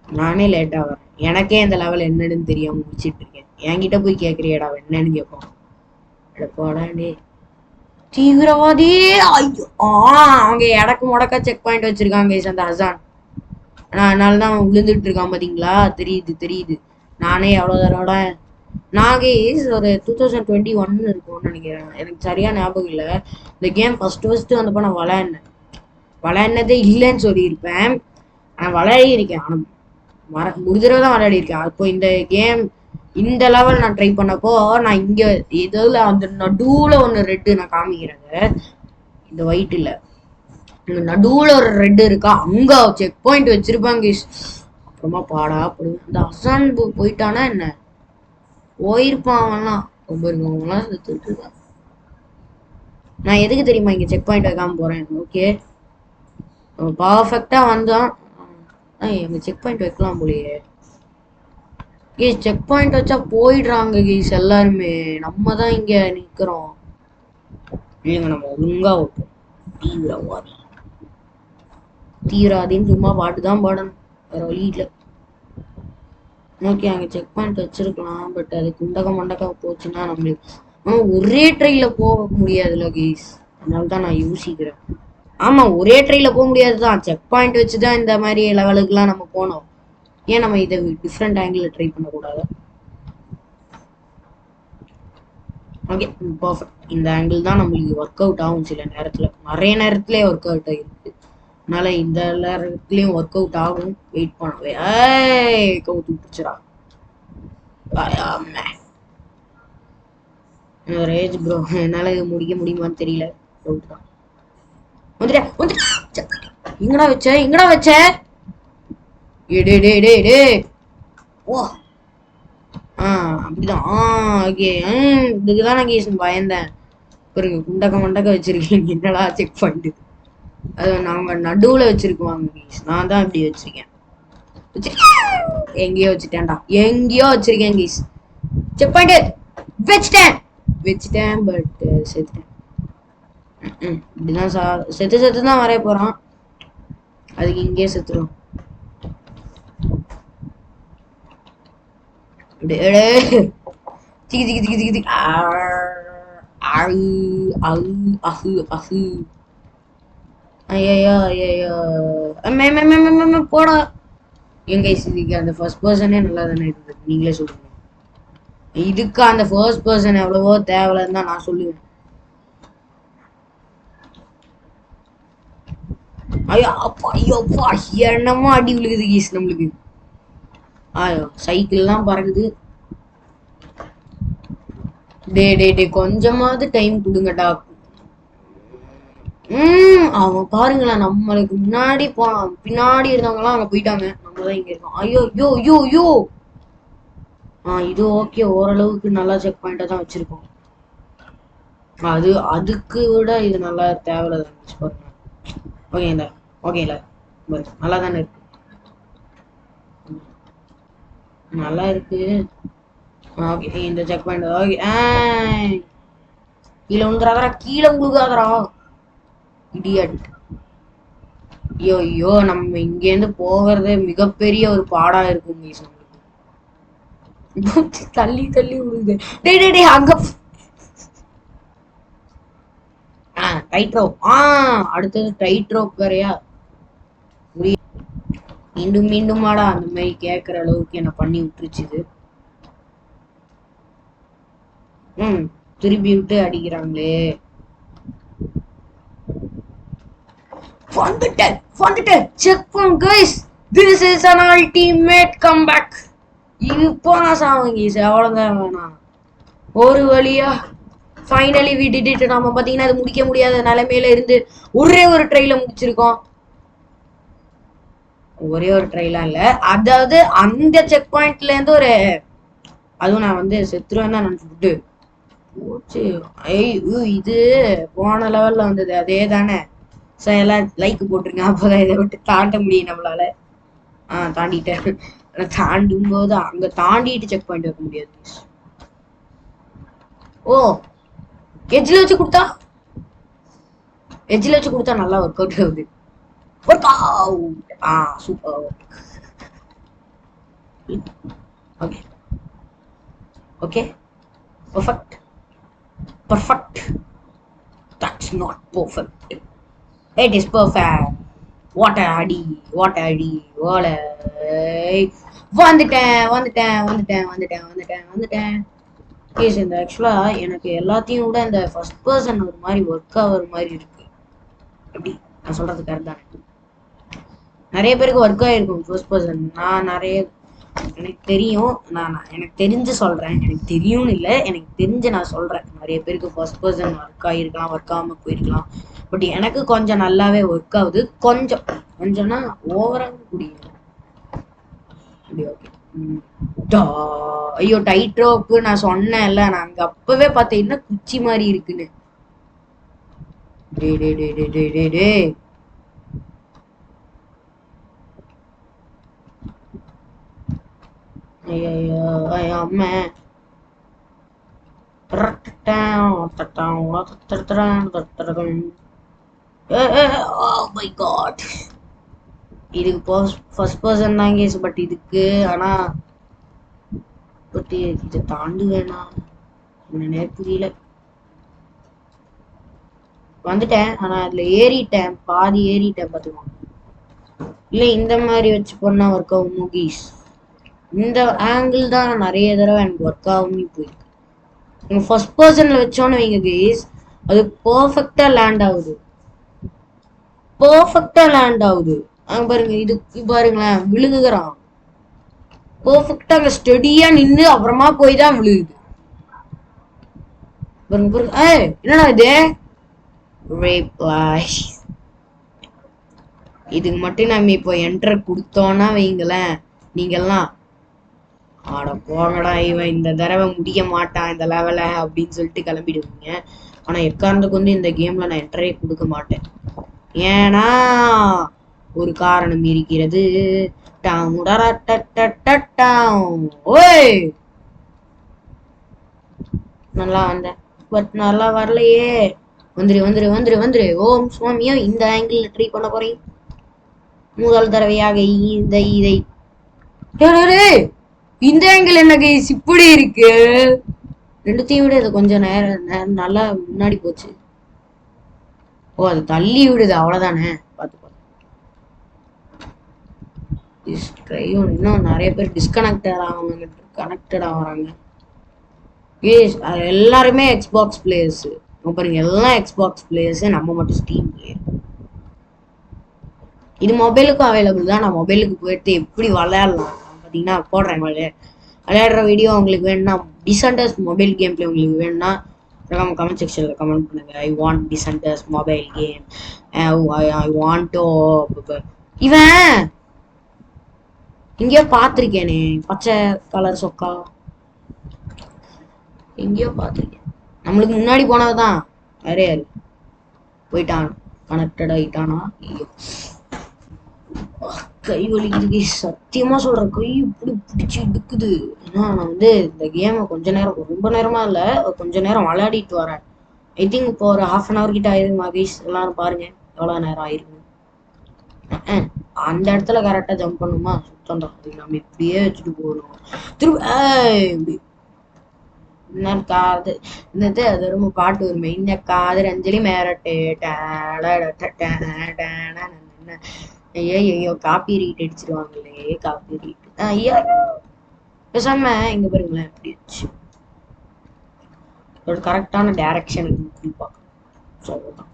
நானே லேட்டா வரேன் எனக்கே இந்த லெவல் என்னன்னு தெரியாம முடிச்சிட்டு இருக்கேன். என்கிட்ட போய் கேக்குறியாடா என்னன்னு கேட்பான். போடாண்டே தீவிரவாதி. ஐயோ அவங்க இடக்கு முடக்கா செக் பாயிண்ட் வச்சிருக்காங்க அந்த அசான். அதனாலதான் அவன் விழுந்துட்டு இருக்கான் பாத்தீங்களா. தெரியுது தெரியுது. நானே எவ்வளவு தடவை நாங்க ஒரு 2021 இருக்கும்னு நினைக்கிறேன். எனக்கு சரியா ஞாபகம் இல்லை. இந்த கேம் ஃபர்ஸ்ட் வந்தப்போ நான் விளையாடினதே இல்லைன்னு சொல்லியிருப்பேன். ஆனா விளையாடி இருக்கேன். ஆனா ஒரு தடவை தான் விளையாடி இருக்கேன். அப்போ இந்த கேம் இந்த லெவல் நான் ட்ரை பண்ணப்போ நான் இங்க இதுல அந்த நடுவுல ஒண்ணு ரெட்டு நான் காமிக்கிறேங்க. இந்த ஒயிட் இல்ல, இந்த நடுவுல ஒரு ரெட் இருக்கா, அங்க செக் பாயிண்ட் வச்சிருப்பாங்க. அப்புறமா பாடா போடுவேன். அந்த அசான் போயிட்டானா என்ன போயிருப்பான் அவன்லாம். அவங்களாம் செத்துட்டு இருக்கான். நான் எதுக்கு தெரியுமா இங்க செக் பாயிண்ட் வைக்காம போறேன். ஓகே பர்ஃபெக்டா வந்தான். எங்க செக் பாயிண்ட் வைக்கலாம் போலயே. கேஸ் செக் பாயிண்ட் வச்சா போயிடுறாங்க கேஸ் எல்லாருமே. நம்ம தான் இங்க நிக்கிறோம். இல்லைங்க நம்ம ஒழுங்கா வைப்போம். தீவிரவாதி தீவிரவாதின்னு சும்மா பாட்டு தான் பாடணும், வேற வழி இல்லை. ஓகே அங்க செக் பாயிண்ட் வச்சிருக்கலாம். பட் அது குண்டக மண்டக்கா போச்சுன்னா நம்மளுக்கு ஒரே ட்ரெயில போக முடியாதுல்ல கேஸ். அதனாலதான் நான் யோசிக்கிறேன். ஆமா ஒரே ட்ரெயில போக முடியாதுதான். செக் பாயிண்ட் வச்சுதான் இந்த மாதிரி லெவலுக்குலாம் நம்ம போனோம். ஏன் நம்ம இதை டிஃப்ரெண்ட் ஆங்கிள் ட்ரை பண்ணக்கூடாது? Okay perfect. இந்த ஆங்கிள் தான் நம்மளுக்கு ஒர்க் அவுட் ஆகும். சில நேரத்துல நிறைய நேரத்திலே ஒர்க் அவுட் ஆகிருக்கு. அதனால இந்த நேரத்துலயும் ஒர்க் அவுட் ஆகும். வெயிட் பண்ணவே கவுத்து பிடிச்சிடா ரேஜ் ப்ரோ. என்னால இது முடிக்க முடியுமான்னு தெரியல. டவுட் தான். எங்கடா வச்ச ஓ அப்படிதான். ஓகே இதுக்குதான் நான் கேஸ் பயந்தேன். பாருங்க குண்டக்க மண்டக்க வச்சிருக்கீங்க. என்னடா செக் பண்ணிட்டு அது நாங்க நடுவுல வச்சிருக்குவாங்க கேஸ். நான் தான் இப்படி வச்சிருக்கேன். எங்கேயோ வச்சிருக்கேன் கேஸ். செக் பாயிண்ட் வச்சிட்டேன் பட் செத்துட்டேன். இப்படிதான் செத்து தான் வரைய போறான். அதுக்கு இங்கே செத்துரும். போடா எங்க அந்த ஃபர்ஸ்ட் பர்சனே நல்லா தானே இருந்தது. நீங்களே சொல்லுங்க. இதுக்கு அந்த ஃபர்ஸ்ட் பர்சன் எவ்வளவோ தேவையில்லைன்னு தான் நான் சொல்லுவேன். ஐயோப்பா என்னமோ அடி விழுகுது கீஸ் நம்மளுக்கு. சைக்கிள் எல்லாம் பறக்குது. டே கொஞ்சமாவது டைம் கொடுங்கடா. அவன் பாருங்களேன் நம்மளுக்கு முன்னாடி போனான். பின்னாடி இருந்தவங்க எல்லாம் அங்க போயிட்டாங்க. நம்மதான் இங்க இருக்கோம். ஐயோ இது ஓகே. ஓரளவுக்கு நல்லா செக் பாயிண்டா தான் வச்சிருக்கோம். அதுக்கு விட இது நல்லா தேவையில்ல பாருங்க. ஓகேல நல்லா தானே இருக்கு. நல்லா இருக்கு. ஓகே இந்த செக் பாயிண்ட். ஓகே கீழே விழுந்துறாதரா. கீழே விழுகாதரா இடியட். ஐயோ நம்ம இங்க இருந்து போகிறது மிகப்பெரிய ஒரு பாடா இருக்கும். தள்ளி விழுது. டே அங்க டைட் ரோப். அடுத்தது டைட் ரோப் வேறையா. மீண்டும் ஆடா அந்த மாதிரி கேட்கற அளவுக்கு என்ன பண்ணி விட்டுருச்சு. திருப்பி விட்டு அடிக்கிறாங்களே. வந்துட்டேன். செக் பண்ணு guys. This is an ultimate comeback. இப்போ நான் சாவங்க அவ்வளவுதான் வேணாம். ஒரு வழியா ஃபைனலி we did it. நாம பாத்தீங்கன்னா அது முடிக்க முடியாத நிலைமையில இருந்து ஒரே ஒரு ட்ரைல முடிச்சிருக்கோம். ஒரே ஒரு ட்ரைலாம் இல்ல, அதாவது அந்த செக் பாயிண்ட்ல இருந்து ஒரு அதுவும் நான் வந்து செத்துருவேன் தான் நினைச்சுட்டு போச்சு. இது போன லெவல்ல வந்தது அதே தானே. ஸோ எல்லாம் லைக் போட்டுருங்க. அப்போதான் இதை விட்டு தாண்ட முடியும் நம்மளால. தாண்டிட்டேன். தாண்டும் போது அங்க தாண்டிட்டு செக் பாயிண்ட் வைக்க முடியாது. எட்ஜில் வச்சு கொடுத்தா நல்லா ஒர்க் அவுட் ஆகுது. Super. Okay okay perfect perfect. That's not perfect. It is perfect. What அடி வாட் அடி ஓலை. வந்துட்டேன் வந்துட்டேன் வந்துட்டேன் வந்துட்டேன் வந்துட்டேன் வந்துட்டேன். கேஸ் இந்த ஆக்சுவலா எனக்கு எல்லாத்தையும் விட இந்த ஃபர்ஸ்ட் பர்சன் ஒரு மாதிரி ஒர்க் ஆகிற மாதிரி இருக்கு. எப்படி நான் சொல்றது கரெக்ட் தானே? நிறைய பேருக்கு ஒர்க் ஆகிருக்கும் ஃபர்ஸ்ட் பர்சன். நான் நிறைய எனக்கு தெரியும். எனக்கு தெரிஞ்சு சொல்றேன். எனக்கு தெரியும்னு இல்லை, எனக்கு தெரிஞ்சு நான் சொல்றேன். நிறைய பேருக்கு ஃபர்ஸ்ட் பர்சன் ஒர்க் ஆகிருக்கலாம், ஒர்க் ஆகாம போயிருக்கலாம். பட் எனக்கு கொஞ்சம் நல்லாவே ஒர்க் ஆகுது. கொஞ்சம் கொஞ்சம்னா ஓவராக முடியும். ஐயோ டைட் ரோப்பு நான் சொன்னேன்ல, நான் அங்க அப்பவே பார்த்தேன் என்ன குச்சி மாதிரி இருக்குன்னு. டே டே டே டே டே டே டே ஐயோ அம்மா. இதுக்கு ஃபர்ஸ்ட் பர்சன் தான் கேஸ். பட் இதுக்கு ஆனா பட் இதை தாண்டு வேணாம் என்னன்னே புரியல. வந்துட்டேன் ஆனா அதுல ஏறிட்டேன், பாதி ஏறிட்டேன் பாத்துக்கோங்க. இல்ல இந்த மாதிரி வச்சு பண்ணா ஒர்க் ஆகும் மூகிஸ். இந்த ஆங்கிள் தான் நிறைய தடவை எனக்கு ஒர்க் ஆகும்னு போயிருக்கு. நீங்க ஃபர்ஸ்ட் பர்சன்ல வச்சோன்னு வைங்க கேஸ், அது பர்ஃபெக்டா லேண்ட் ஆகுது. பர்ஃபெக்டா லேண்ட் ஆகுது. அங்க பாருங்க, இது பாருங்களேன், விழுகுறான் பர்ஃபெக்டா. அங்க ஸ்டெடியா நின்று அப்புறமா போய் தான் விழுகுது. பாருங்க பாருங்க. என்னடா இது? இதுக்கு மட்டும் நம்ம இப்போ என்டர் கொடுத்தோம்னா வைங்களேன், நீங்கெல்லாம் ஆட போங்கடா இவன் இந்த தடவை முடிய மாட்டான் இந்த லெவலை அப்படின்னு சொல்லிட்டு கிளம்பிடுவீங்க. ஆனா எக்காரணத்துக்கு வந்து இந்த கேம்ல நான் என்டரே கொடுக்க மாட்டேன். ஏன்னா ஒரு காரணம் இருக்கிறது. ஓய் நல்லா வந்தேன் பட் நல்லா வரலையே. வந்துரு வந்துரு வந்துரு வந்துரு. ஓம் சுவாமியோ இந்த ஆங்கிள் ட்ரை பண்ண போறேன் முதல் தடவையாக. இதை இந்த ஆங்கிள் என்ன கைஸ் இப்படி இருக்கு? ரெண்டுத்தையும் விட இது கொஞ்சம் நேரம் நல்லா முன்னாடி போச்சு. ஓ அது தள்ளி விடுது அவ்வளவுதானே. பார்த்து இன்னும் நிறைய பேர் டிஸ்கனெக்டட் ஆவாங்க, கனெக்டட் ஆகுறாங்க. எல்லாருமே எக்ஸ்பாக்ஸ் பிளேயர்ஸ் பாருங்க, எல்லாம் எக்ஸ்பாக்ஸ் பிளேயர்ஸ், நம்ம மட்டும் ஸ்டீம் பிளேயர். இது மொபைலுக்கும் அவைலபிள் தான். நான் மொபைலுக்கு போயிட்டு எப்படி விளையாடலாம் பார்த்தீங்கன்னா போடுறேன். விளையாடுற வீடியோ உங்களுக்கு வேணும்னா, டிசண்டர்ஸ் மொபைல் கேம் பிளே உங்களுக்கு வேணும்னா கமெண்ட் செக்ஷன்ல கமெண்ட் பண்ணுங்க. ஐ வாண்ட் டிசண்டர்ஸ் mobile game. I want to. இவன் எங்கேயோ பார்த்துருக்கேனே, பச்சை கலர் சொக்கா எங்கேயோ பார்த்துருக்கேன். நம்மளுக்கு முன்னாடி போனதுதான். வேற யாரு போயிட்டான்? கனெக்டட் ஆயிட்டானா? ஐயோ கை வலிக்குது சத்தியமா சொல்றேன். கை இப்படி பிடிச்சி எடுக்குது. ஏன்னா நான் வந்து இந்த கேமை கொஞ்ச நேரம், ரொம்ப நேரமா இல்ல, கொஞ்ச நேரம் விளையாடிட்டு வரேன். ஐ திங்க் இப்போ ஒரு ½ hour கிட்ட ஆயிருக்கு மகேஷ். எல்லாரும் பாருங்க எவ்வளவு நேரம் ஆயிருக்கு. அந்த இடத்துல கரெக்டா ஜம்ப் பண்ணுமா? சுத்தம் தான். நம்ம இப்படியே வச்சுட்டு போகணும் திரும்ப. இன்னும் காது என்னது அது ரொம்ப பாட்டு வருமே, இந்த காதர் அஞ்சலி மேரட்டே. ஐயோ காப்பி ரீட் அடிச்சிருவாங்களே, காப்பி ரீட். ஐயா பேசாம இங்க பாருங்களேன் எப்படி வச்சு ஒரு கரெக்டான டைரக்ஷன் குறிப்பாக்கணும்.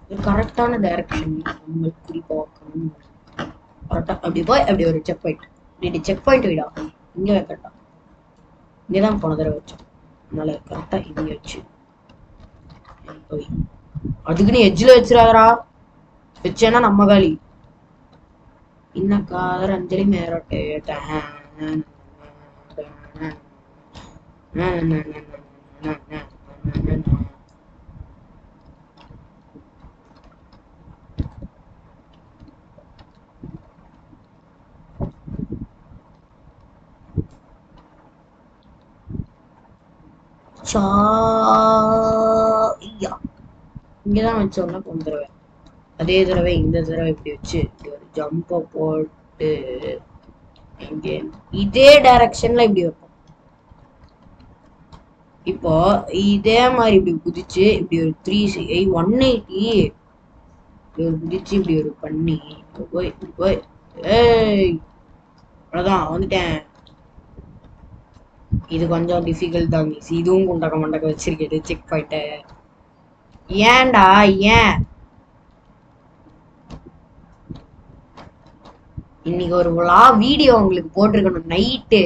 ஒரு கரெக்டான டைரக்ஷன் நம்ம குறிப்பாக்கணும். கரெக்டா அப்படி போய் அப்படி ஒரு செக் பாயிண்ட், இப்படி செக் பாயிண்ட் விடா இங்க வைக்கட்டா. இங்கதான் போன தடவை வச்சோம், அதனால கரெக்டா இங்க வச்சு அதுக்குன்னு எஜ்ஜில் வச்சிடாதரா. வச்சேன்னா நம்ம காலி. இன்னும் காதர் அஞ்சலி மேரோட்டே. இங்கதான் வச்சோம்னா போன தடவை, அதே தடவை இந்த தடவை இப்படி வச்சு இப்படி ஒரு ஜம்ப போட்டு இங்க இதே டைரக்ஷன்ல இப்படி வைப்போம். இப்போ இதே மாதிரி இப்படி குதிச்சு இப்படி ஒரு 180 இப்படி ஒரு குதிச்சு இப்படி ஒரு பண்ணி போய் போய் ஏய் அவ்வளவுதான் வந்துட்டேன். இது கொஞ்சம் டிஃபிகல்ட் தான். இதுவும் குண்டக்க மண்டக்க வச்சிருக்கேன் செக் பாயிண்ட. ஏன்டா ஏன் இன்னைக்கு ஒரு வீடியோ உங்களுக்கு போட்டிருக்கணும். நைட்டு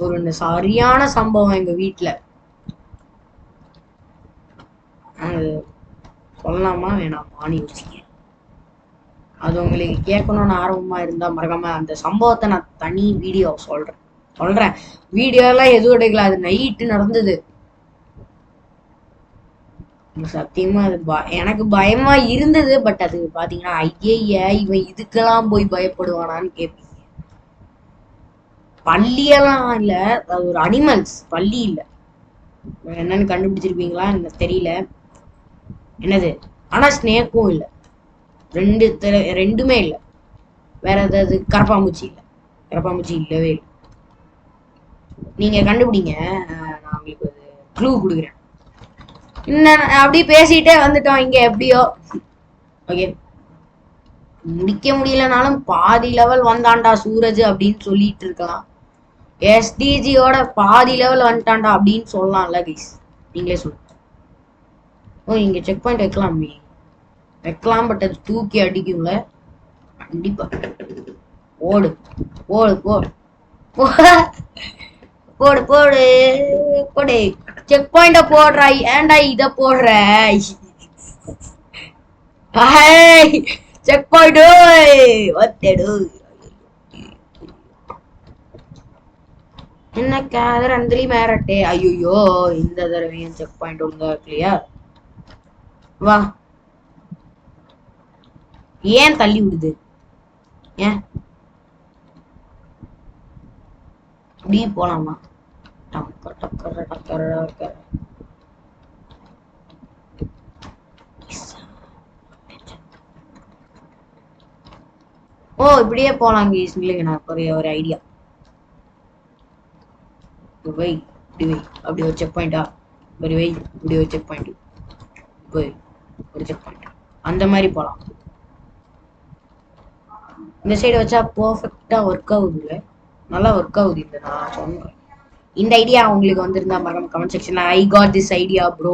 ஒரு சரியான சம்பவம் எங்க வீட்டுல. சொல்லலாமா வேணாமான்னு யோசிக்க. அது உங்களுக்கு கேட்கணும்னு ஆர்வமா இருந்தா மறக்காம அந்த சம்பவத்தை நான் தனி வீடியோ சொல்றேன். வீடியோ எல்லாம் எதுவும் எடுக்கல, அது நைட்டு நடந்தது. சத்தியமா அது எனக்கு பயமா இருந்தது. பட் அது பாத்தீங்கன்னா ஐய இவன் இதுக்கெல்லாம் போய் பயப்படுவானான்னு கேட்பீங்க. பள்ளியெல்லாம் இல்ல, அது ஒரு அனிமல்ஸ், பள்ளி இல்ல. என்னன்னு கண்டுபிடிச்சிருப்பீங்களா எனக்கு தெரியல. என்னது? ஆனா ஸ்னேக்கும் இல்ல, ரெண்டுமே இல்ல. வேற ஏதாவது கரப்பாம்பூச்சி இல்ல, கரப்பாம்பூச்சி இல்லவே இல்லை. நீங்க கண்டுபிடிங்க, நான் உங்களுக்கு ஒரு க்ளூ கொடுக்குறேன். அப்படியே பேசிட்டே வந்துட்டோம் இங்க எப்படியோ. ஓகே, முடிக்க முடியலனாலும் பாதி லெவல் வந்தான்டா சூரஜ் அப்படின்னு சொல்லிட்டு இருக்கலாம். எஸ்டிஜியோட பாதி லெவல் வந்துட்டான்டா அப்படின்னு சொல்லலாம்ல கைஸ், நீங்களே சொல்லுங்க. ஓ இங்க செக் பாயிண்ட் வைக்கலாம், பட் அது தூக்கி அடிக்கும்ல கண்டிப்பா. ஓடு ஓடு போடு போடு போடு போடு, செக் பாயிண்ட போடுறா. ஏன்டா இத போடுற? செக் பாயிண்ட் வத்தேடு. என்ன கேதர் அந்தலி மேரட்டே. ஐயோ இந்த தடவையும் செக் பாயிண்ட் ஒழுங்கா இருக்கலையா? வா, ஏன் தள்ளி விடுது? ஏன் இப்படி போலாமா? ஓ இப்படியே போலாங்க இல்லைங்க. நான் ஒரு ஐடியா. வை இப்படி வை, அப்படி ஒரு செக் பாயிண்டா. இப்படி வை, இப்படி ஒரு செக் பாயிண்ட், போய் ஒரு செக் பாயிண்ட், அந்த மாதிரி போலாம். இந்த சைடு வச்சா பர்ஃபெக்டா ஒர்க் ஆகுதுல்ல, நல்லா ஒர்க் ஆகுது. இந்த நான் சொல்றேன், இந்த ஐடியா உங்களுக்கு வந்திருந்தா மறக்காம கமெண்ட் செக்ஷன்ல I got this idea bro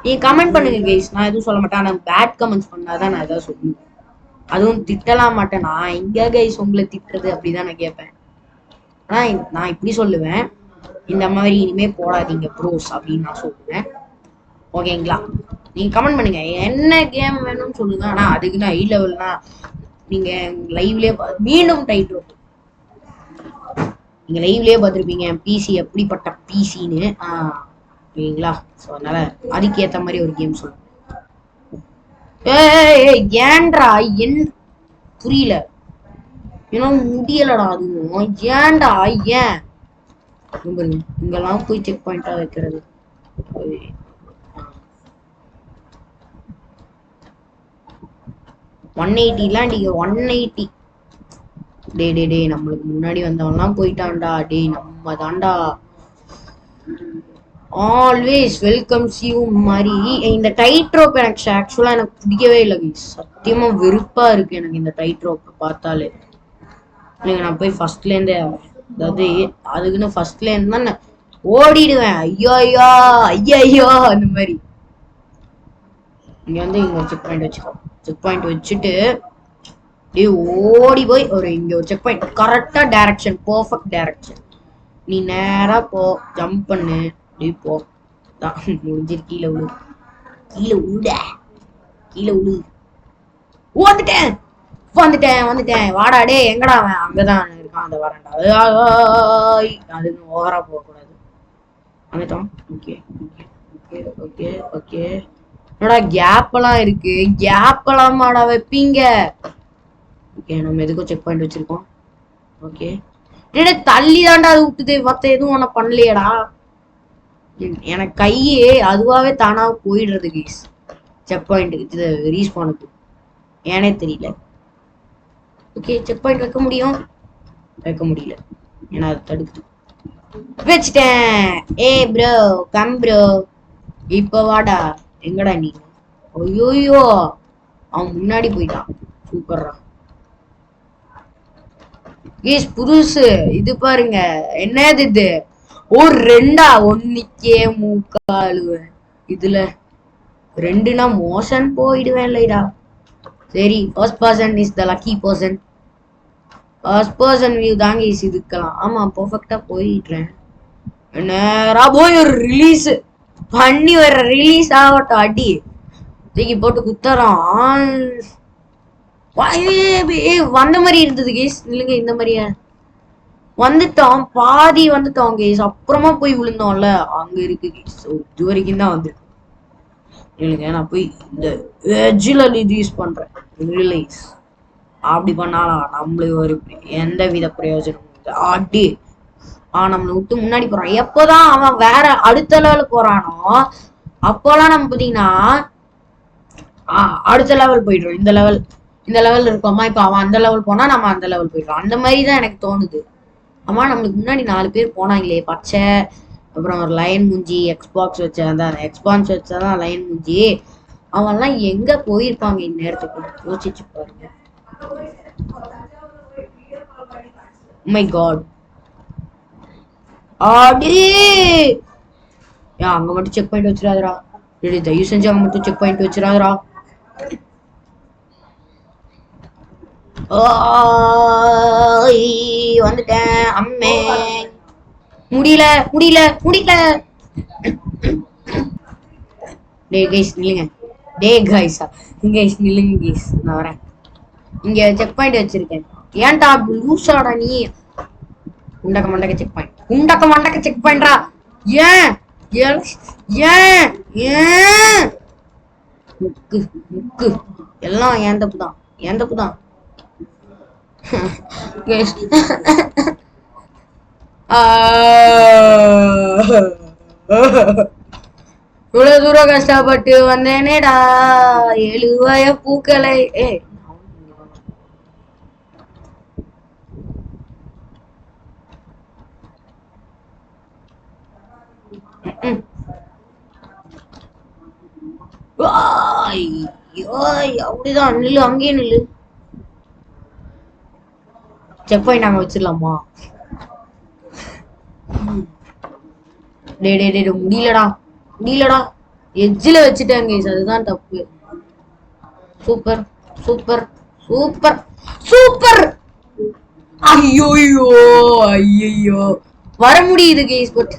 நீங்க கமெண்ட் பண்ணுங்க கைஸ். நான் எதுவும் சொல்ல மாட்டேன், ஆனால் பேட் கமெண்ட்ஸ் பண்ணாதான் நான் ஏதாவது சொல்லுவேன். அதுவும் திட்டலாம் மாட்டேன் நான். இங்க கைஸ் உங்களை திட்டுறது அப்படிதான் நான் கேட்பேன். ஆனா நான் இப்படி சொல்லுவேன், இந்த மாதிரி இனிமே போடாதீங்க ப்ரோஸ் அப்படின்னு நான் சொல்லுவேன். ஓகேங்களா? நீங்க கமெண்ட் பண்ணுங்க என்ன கேம் வேணும்னு சொல்லுங்க. ஆனா அதுக்கு நான் ஹை லெவல்னா நீங்க லைவ்லயே மீண்டும் டைட்டில் நீங்க லைவ்லயே பார்த்துருப்பீங்க பிசி எப்படிப்பட்ட பிசின்னு. ஓகேங்களா? ஸோ அதனால அதுக்கேற்ற மாதிரி ஒரு கேம் சொல்லுங்க. ஏன்டா என் புரியல, ஏன்னா முடியலடா அதுவும். ஏன்டா ஏன் இங்கெல்லாம் போய் செக் பாயிண்டா வைக்கிறது? 180 நீங்க 180. டே நம்மளுக்கு முன்னாடி வந்தவன்லாம் போயிட்டான்டா. டே நம்ம தான்டா ஆல்வேஸ் வெல்கம்ஸ் யூ மாதிரி. இந்த டைட் ரோப் எனக்கு ஆக்சுவலா எனக்கு பிடிக்கவே இல்லை கைஸ். சத்தியமா வெறுப்பா இருக்கு எனக்கு இந்த டைட் ரோப் பார்த்தாலே. இல்லைங்க, நான் போய் ஃபர்ஸ்ட்ல இருந்தே, அதாவது அதுக்குன்னு ஃபர்ஸ்ட்ல இருந்து தான் ஓடிடுவேன். ஐயோ ஐயோ ஐயோ ஐயோ அந்த மாதிரி. இங்க வந்து இங்க ஒரு செக் பாயிண்ட் வச்சுக்கோ. செக் பாயிண்ட் வச்சுட்டு ஓடி போய் ஒரு இங்க ஒரு செக் பாயிண்ட், கரெக்டா டைரக்ஷன், பெர்ஃபெக்ட் டைரக்ஷன். நீ நேரா போ, ஜம்ப் பண்ணு, அப்படி போ. முடிஞ்சிரு. கீழே விழு, கீழே விழுட, கீழே விழு. வந்துட்டேன் வந்துட்டேன் வந்துட்டேன். வாடாடே எங்கடா அவன்? அங்கதான் இருக்கான், அந்த வரண்டா. அதுக்கு ஓவரா போக கூடாது. வந்துட்டோம். Okay okay okay okay. என்னடா கேப் எல்லாம் இருக்கு, கேப் எல்லாம் மாடா வைப்பீங்க? ஓகே, நம்ம எதுக்கும் செக் பாயிண்ட் வச்சிருக்கோம். ஓகே, தள்ளி தாண்டா அது விட்டுது, மத்த எதுவும் உன பண்ணலையடா. எனக்கு கையே அதுவாவே தானா போயிடுறது கைஸ் செக் பாயிண்ட் ரீஸ்பானுக்கு. ஏனே தெரியல. ஓகே, செக் பாயிண்ட் வைக்க முடியும். வைக்க முடியல, ஏன்னா அது தடுக்குது. வச்சிட்டேன். ஏ ப்ரோ கம் ப்ரோ, இப்ப வாடா. எங்கடா நீ? ஐயோயோ, அவன் முன்னாடி போயிட்டான். சூப்பர்ரா கேஸ். புதுசு இது பாருங்க, என்னது இது? ஒரு ரெண்டா? ஒன்னிக்கே மூக்காளுவ. இதுல ரெண்டுனா மோஷன் போயிடுவேன் இல்லைடா. சரி, first person is the lucky person. First person view தாங்க இதுக்கலாம். ஆமா, பெர்ஃபெக்ட்டா போயிடுறேன். நேரா போய் ஒரு ரிலீஸ் பண்ணி வர, ரிலீஸ் ஆகட்டும். அடி தூக்கி போட்டு குத்தறான். வந்த மாதிரி இருந்தது கேஸ். இல்லைங்க, இந்த மாதிரியா வந்துட்டோம், பாதி வந்துட்டோம் கேஸ். அப்புறமா போய் விழுந்தோம்ல, அங்க இருக்கு கேஸ். இது வரைக்கும் தான் வந்துருக்கு. இல்லைங்க, நான் போய் இந்த எஜ்ஜில் ரிலீஸ் பண்றேன். ரிலீஸ் அப்படி பண்ணாலும் நம்மளுக்கு ஒரு எந்த வித பிரயோஜனம் அடி. நம்மளை விட்டு முன்னாடி போறான். எப்போதான் அவன் வேற அடுத்த லெவல் போறானோ அப்போலாம் நம்ம பாத்தீங்கன்னா அடுத்த லெவல் போயிடுறோம். இந்த லெவல் இருக்கோமா, இப்ப அவன் அந்த லெவல் போனா நம்ம அந்த லெவல் போயிடுறோம். அந்த மாதிரிதான் எனக்கு தோணுது. ஆமா, நம்மளுக்கு முன்னாடி 4 பேர் போனாங்களே, பச்சை, அப்புறம் ஒரு லைன் மூஞ்சி, எக்ஸ்பாக்ஸ் வச்ச அந்த எக்ஸ்பான்ஸ் வச்சாதான் லைன் மூஞ்சி, அவன்லாம் எங்க போயிருப்பாங்க இந்நேரத்துக்கு? யோசிச்சு பாருங்க. மை காட், ஆடி அங்க மட்டும் செக் பாயிண்ட் வச்சிடாதரா. தயவு செஞ்சு அங்க மட்டும் செக் பாயிண்ட் வச்சிடாதரா. வந்துட்டேன் அம்மே. முடியல முடியல முடியல. டே கைஸ் நில்லுங்க. டே கைஸா, இங்க நில்லுங்க கைஸ், நான் வரேன். இங்க செக் பாயிண்ட் வச்சிருக்கேன். ஏன்டா லூசாடா நீ? உண்டக்க மண்டக்க செக் பாயிண்ட், உண்டக்க மண்டக்க செக் பாயிண்ட்ரா. ஏன் ஏன் ஏன் முக்கு முக்கு எல்லாம் ஏன் தப்பு தான், ஏன் தப்பு தான். இவ்வளவு தூரம் கஷ்டப்பட்டு வந்தேனேடா, 7 வய பூக்களை. அப்படிதான் நில்லு, அங்கேயே நில்லு. செக் பாயிண்ட் நாங்க வச்சிடலாமா? டே டே டே முடியலடா முடியலடா, எட்ஜில் வச்சுட்டாங்க, அதுதான் தப்பு. Super super super super. ஐயோ ஐயோ, வர முடியுது guys, but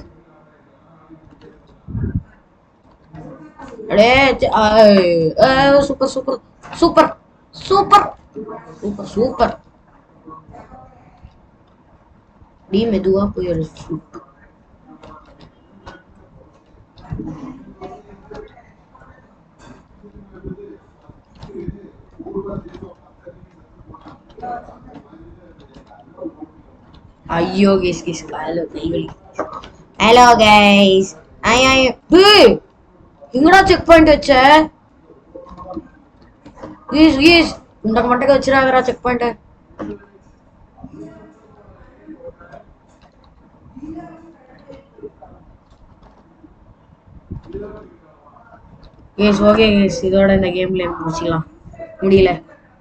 super super super super super super. டி மெதுவா போயிரு. ஐயோ கேஸ் கேஸ், ஹலோ கைவலி. ஹலோ கைஸ், எங்கடா செக் பாயிண்ட் வச்ச? கேஸ் கேஸ், உண்டக்க மண்டக்க வச்சிடாதடா checkpoint. Guys okay guys, இதோட இந்த கேம்ல முடிச்சிக்கலாம். முடியல.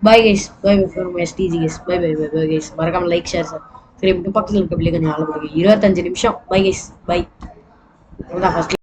Bye guys, bye bye from STG guys. Bye bye bye bye guys. மறக்காம லைக் ஷேர் சார். சரி, பக்கத்தில் இருக்க பிள்ளை கொஞ்சம் ஆள் 25 நிமிஷம். By guys, by. ஃபர்ஸ்ட்